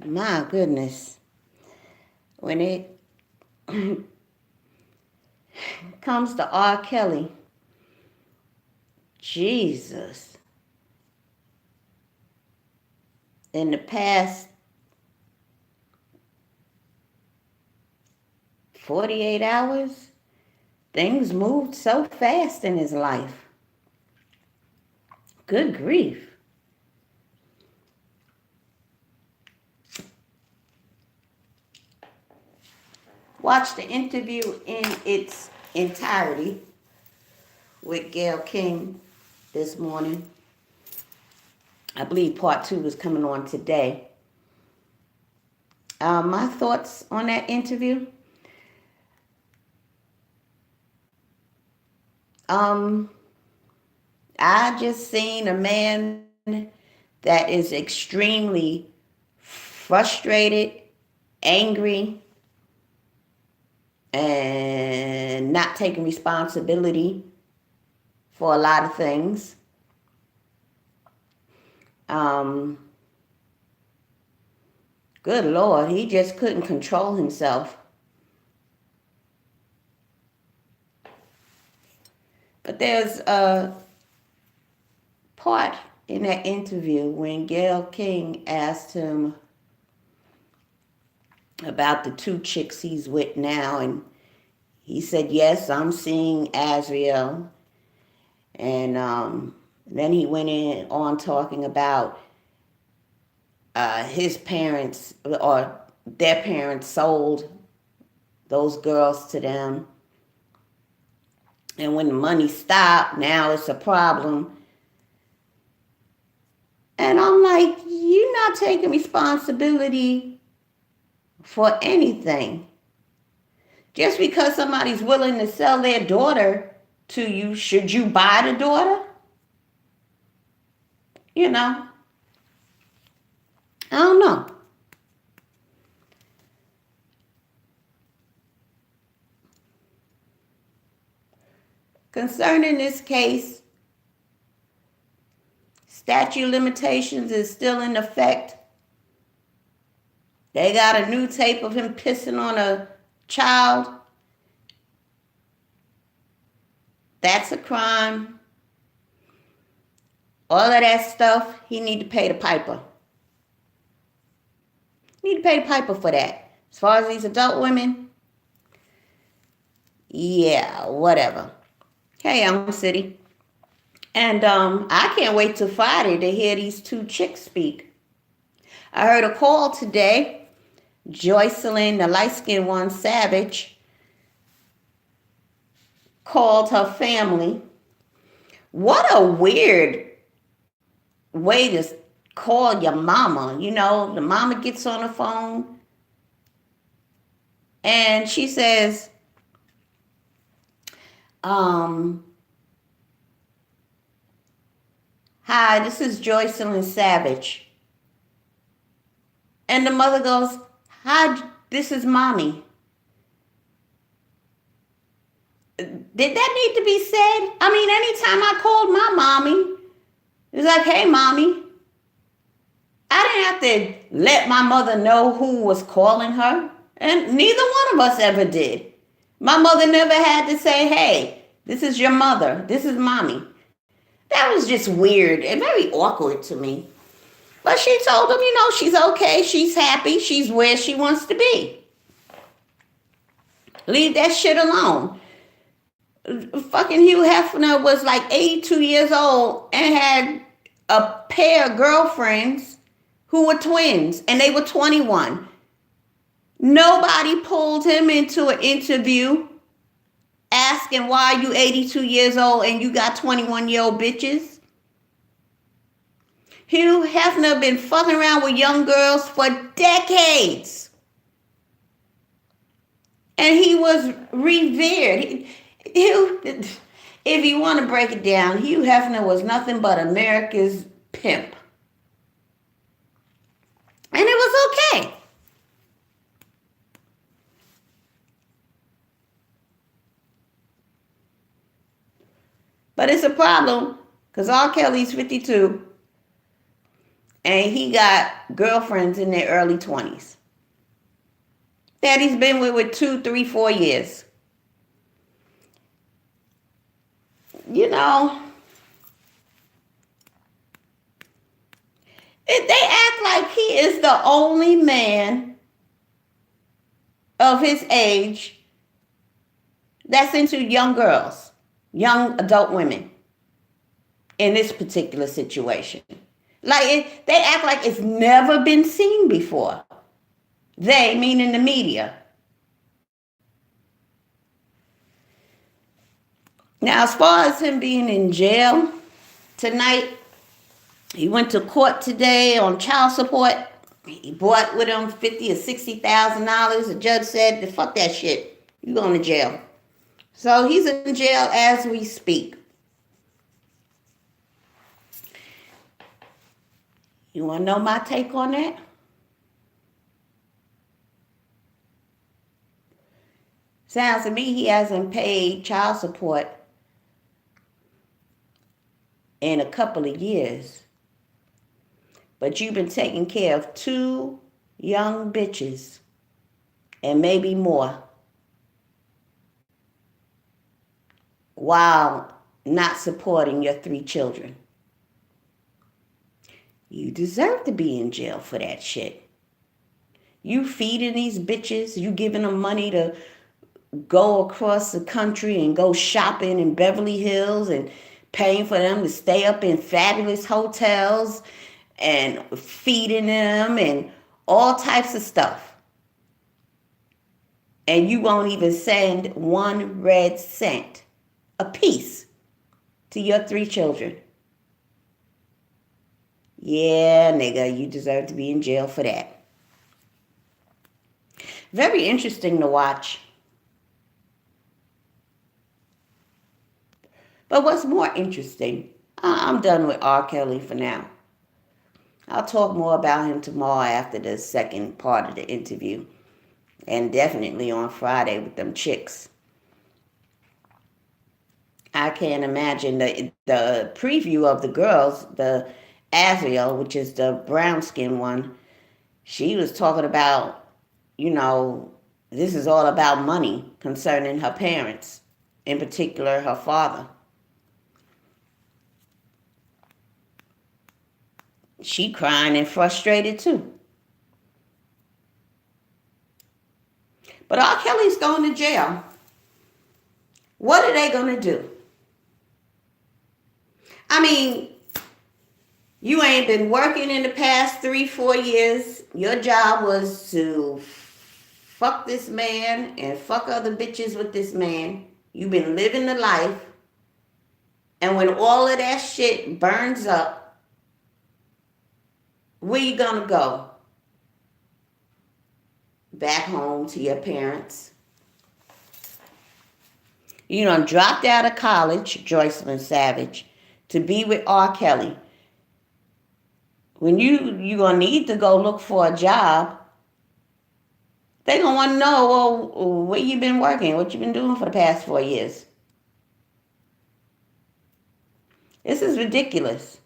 My goodness. When it comes to R. Kelly, Jesus, in the past 48 hours, things moved so fast in his life. Good grief. Watch the interview in its entirety with Gayle King this morning. I believe part two is coming on today. My thoughts on that interview. Um, I just seen a man that is extremely frustrated, angry, and not taking responsibility for a lot of things. Um, Good Lord, he just couldn't control himself. But there's a part in that interview when Gayle King asked him about the two chicks he's with now, and he said, yes, I'm seeing Azriel. And then he went in on talking about his parents or their parents sold those girls to them. And when the money stopped, now it's a problem. And I'm like, you're not taking responsibility for anything. Just because somebody's willing to sell their daughter to you, should you buy the daughter? You know, I don't know. Concerning this case, statute limitations is still in effect. They got a new tape of him pissing on a child. That's a crime. All of that stuff, he need to pay the piper. Need to pay the piper for that. As far as these adult women, yeah, whatever. Hey, I'm City. And I can't wait till Friday to hear these two chicks speak. I heard a call today. Joycelyn, the light-skinned one, Savage, called her family. What a weird way to call your mama. You know, the mama gets on the phone and she says, hi, this is Joycelyn Savage. And the mother goes, hi, this is mommy. Did that need to be said? I mean, anytime I called my mommy, it's like, hey, mommy. I didn't have to let my mother know who was calling her. And neither one of us ever did. My mother never had to say, hey, this is your mother. This is mommy. That was just weird and very awkward to me. But she told him, you know, she's okay. She's happy. She's where she wants to be. Leave that shit alone. Fucking Hugh Hefner was like 82 years old and had a pair of girlfriends who were twins, and they were 21. Nobody pulled him into an interview asking why you 82 years old and you got 21-year-old bitches. Hugh Hefner been fucking around with young girls for decades. And he was revered. If you want to break it down, Hugh Hefner was nothing but America's pimp. And it was okay. But it's a problem because R. Kelly's 52 And he got girlfriends in their early 20s that he's been with 2, 3, 4 years. You know, they act like he is the only man of his age that's into young girls, young adult women in this particular situation. Like, they act like it's never been seen before. They, meaning the media. Now, as far as him being in jail tonight, he went to court today on child support. He brought with him $50,000 or $60,000. The judge said, "Fuck that shit. You going to jail." So he's in jail as we speak. You want to know my take on that? Sounds to me he hasn't paid child support in a couple of years. But you've been taking care of 2 young bitches and maybe more while not supporting your 3 children. You deserve to be in jail for that shit. You feeding these bitches, you giving them money to go across the country and go shopping in Beverly Hills and paying for them to stay up in fabulous hotels and feeding them and all types of stuff. And you won't even send 1 red cent a piece to your 3 children. Yeah, nigga, you deserve to be in jail for that. Very interesting to watch. But what's more interesting, I'm done with R. Kelly for now. I'll talk more about him tomorrow after the second part of the interview. And definitely on Friday with them chicks. I can't imagine the preview of the girls, the Azriel, which is the brown skin one. She was talking about, this is all about money concerning her parents, in particular her father. She crying and frustrated too. But R. Kelly's going to jail. What are they going to do? I mean, you ain't been working in the past 3, 4 years. Your job was to fuck this man and fuck other bitches with this man. You've been living the life. And when all of that shit burns up, where you gonna go? Back home to your parents. You done dropped out of college, Joycelyn Savage, to be with R. Kelly. When you gonna need to go look for a job, they gonna want to know, well, where you been working, what you been doing for the past 4 years. This is ridiculous.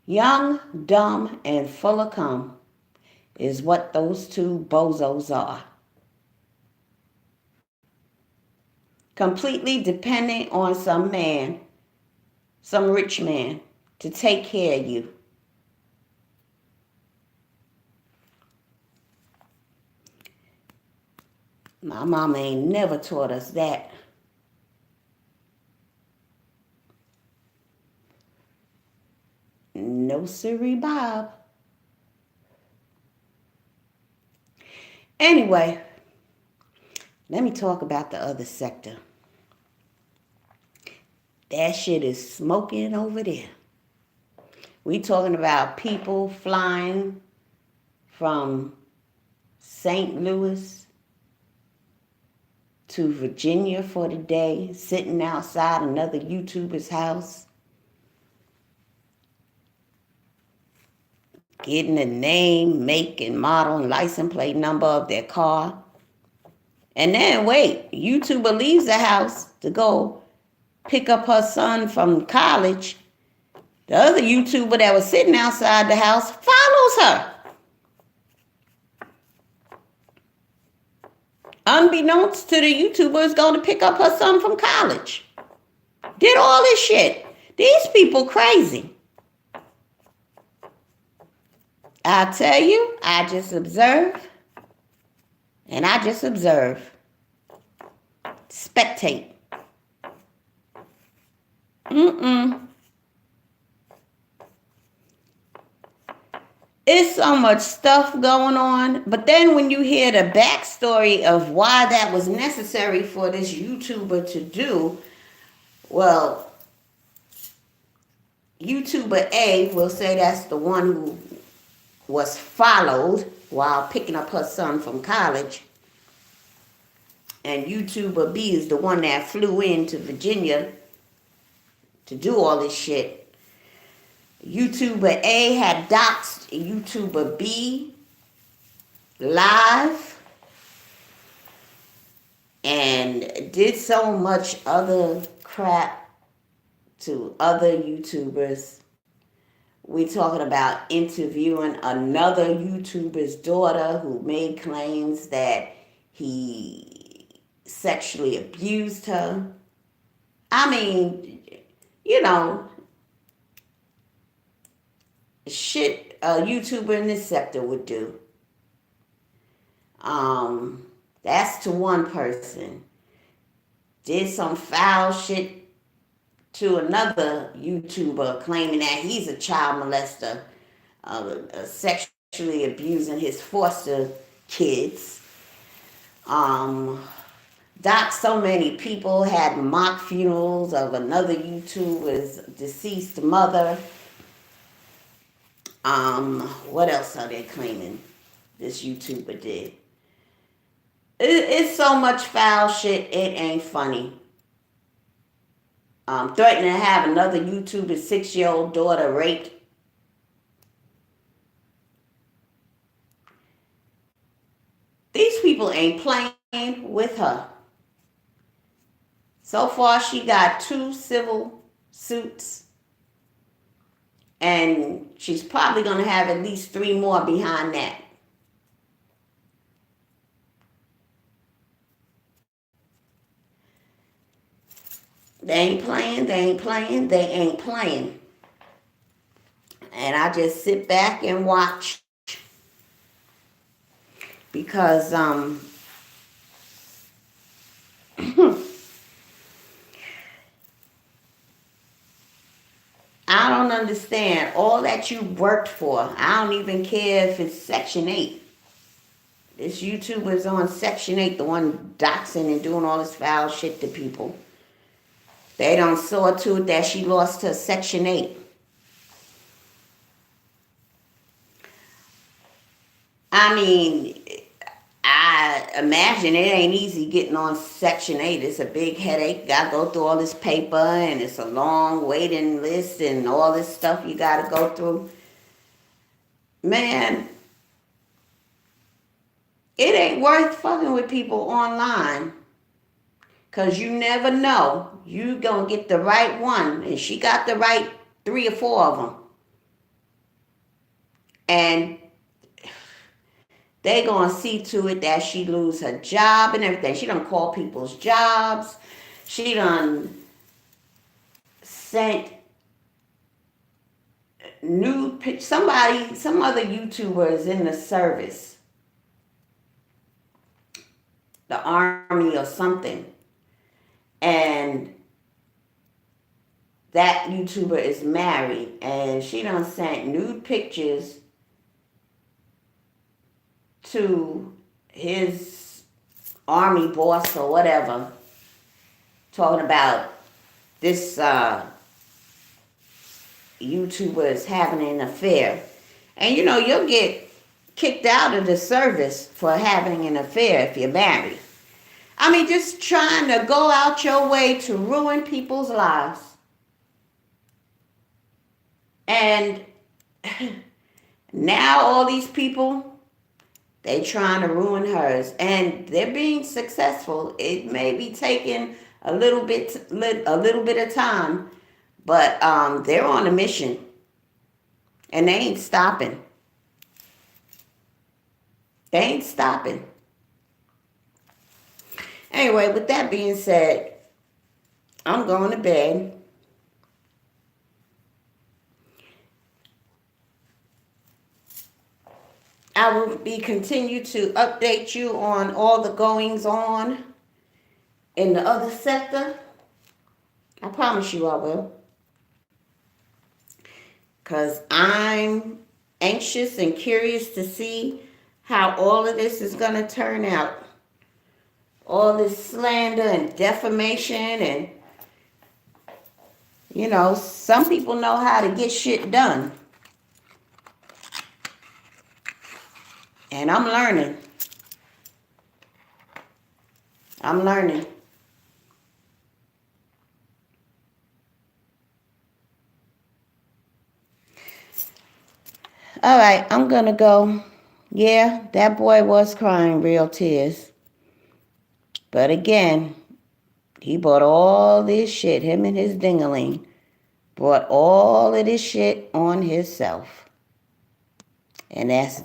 Young, dumb, and full of cum is what those 2 bozos are. Completely dependent on some man, some rich man, to take care of you. My mama ain't never taught us that. No siree, Bob. Anyway, let me talk about the other sector. That shit is smoking over there. We talking about people flying from St. Louis to Virginia for the day, sitting outside another YouTuber's house, getting the name, make, and model and license plate number of their car. And then wait, YouTuber leaves the house to go pick up her son from college, the other YouTuber that was sitting outside the house follows her. Unbeknownst to the YouTuber is going to pick up her son from college. Did all this shit. These people crazy. I tell you, I just observe. And I just observe. Spectate. It's so much stuff going on. But then when you hear the backstory of why that was necessary for this YouTuber to do, well, YouTuber A will say that's the one who was followed while picking up her son from college. And YouTuber B is the one that flew into Virginia to do all this shit. YouTuber A had doxed YouTuber B live and did so much other crap to other YouTubers. We talking about interviewing another YouTuber's daughter who made claims that he sexually abused her. I mean, you know, shit a YouTuber in this sector would do. That's to one person. Did some foul shit to another YouTuber claiming that he's a child molester, sexually abusing his foster kids. Doc, so many people had mock funerals of another YouTuber's deceased mother. What else are they claiming this YouTuber did? It's so much foul shit, it ain't funny. Threatening to have another YouTuber's 6-year-old daughter raped. These people ain't playing with her. So far, she got 2 civil suits. And she's probably going to have at least 3 more behind that. They ain't playing, they ain't playing, they ain't playing. And I just sit back and watch. Because, I don't understand. All that you worked for, I don't even care if it's Section 8. This YouTuber's on Section 8, the one doxing and doing all this foul shit to people. They don't saw to it that she lost her Section 8. I mean, I imagine it ain't easy getting on Section 8. It's a big headache. Got to go through all this paper, and it's a long waiting list and all this stuff you got to go through. Man, it ain't worth fucking with people online. Because you never know. You going to get the right one. And she got the right 3 or 4 of them. And they going to see to it that she lose her job and everything. She done call people's jobs. She done sent nude pictures. Some other YouTuber is in the service. The Army or something. And that YouTuber is married. And she done sent nude pictures to his Army boss or whatever, talking about this YouTuber is having an affair. And you know, you'll get kicked out of the service for having an affair if you're married. I mean, just trying to go out your way to ruin people's lives. And now all these people, they trying to ruin hers. And they're being successful. It may be taking a little bit of time, but they're on a mission, and they ain't stopping. They ain't stopping. Anyway, with that being said, I'm going to bed. I will continue to update you on all the goings on in the other sector. I promise you I will. Because I'm anxious and curious to see how all of this is going to turn out. All this slander and defamation and, some people know how to get shit done. And I'm learning. All right, I'm going to go. Yeah, that boy was crying real tears. But again, he bought all this shit, him and his dingaling, brought all of this shit on himself. And that's